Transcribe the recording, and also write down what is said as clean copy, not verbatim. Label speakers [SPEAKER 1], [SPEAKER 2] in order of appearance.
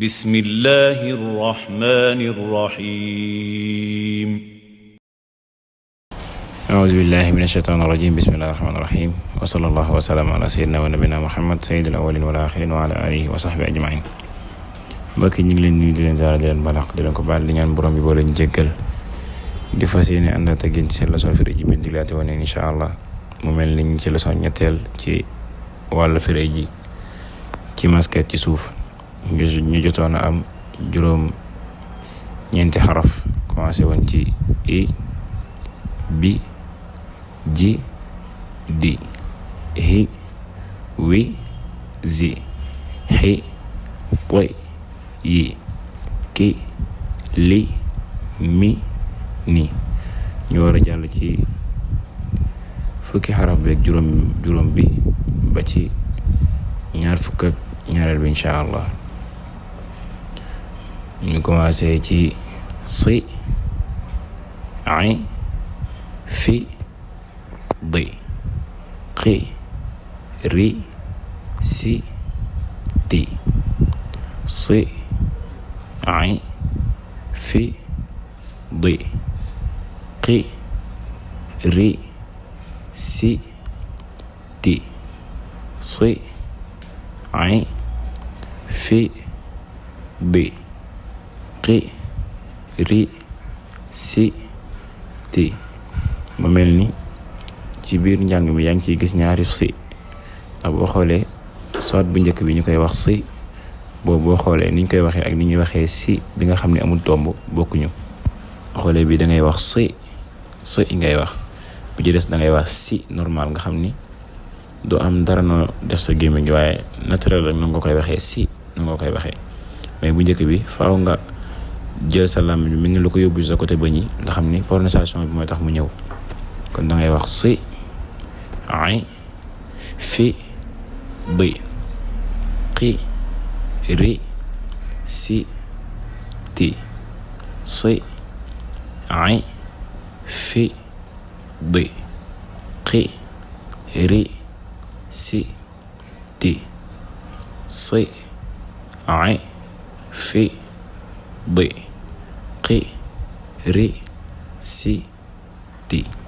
[SPEAKER 1] بسم الله الرحمن الرحيم
[SPEAKER 2] أعوذ بالله من الشيطان الرجيم بسم الله الرحمن الرحيم وصلى الله وسلم على سيدنا ونبينا محمد سيد الأولين والآخرين وعلى آله وصحبه أجمعين. mbokk yi ñu ngi leen nuyu di leen ziar di leen balaq di leen ko baal di ñaan borom bi boo leen jéggal di fas yéene àndaat ak yéen ci seen leçon firi ji bi diglaate wane incha allah mu mel ni ñu ci leçon ñetteel ci wàllu firi ji ci masket ci suuf ñu jotoon a am juróom ñeenti xaraf commencé woon ci i bi ji di hi wi zi xi qoy yi ki li mi ni ñu war a jàll ci fukki xaraf beeg juróom bi ba ci ñaar fukk ak ñaareel bi incha allah ñu commencé ci si ay fi di qi ri si ti si ay fi di qi ri si ti si ay fi di qi ri si ti mu mel ni ci biir njàng mi yaa ngi ciy gis ñaari si ndax boo xoolee soit bu njëkk bi ñu koy wax si boobu boo xoolee niñ koy waxee ak ni ñuy waxee si bi nga xam ne amul tomb bokkuñu xoolee bi da ngay wax si ngay wax bu ci des da ngay wax si normal nga xam ni doo am dara noo def sa gémmiñ gi waaye naturel rek noonu nga koy waxee si noonu nga koy waxee mais bu njëkk bi faaw nga jël sa làmmiñ bi mel ni lu ko yóbbu sa côté bëñ yi nga xam ni prononciation bi mooy tax mu ñëw kon da ngay wax si ay fi di qi ri si ti si ay fi di qi ri si ti si ay fi di qi ri si ti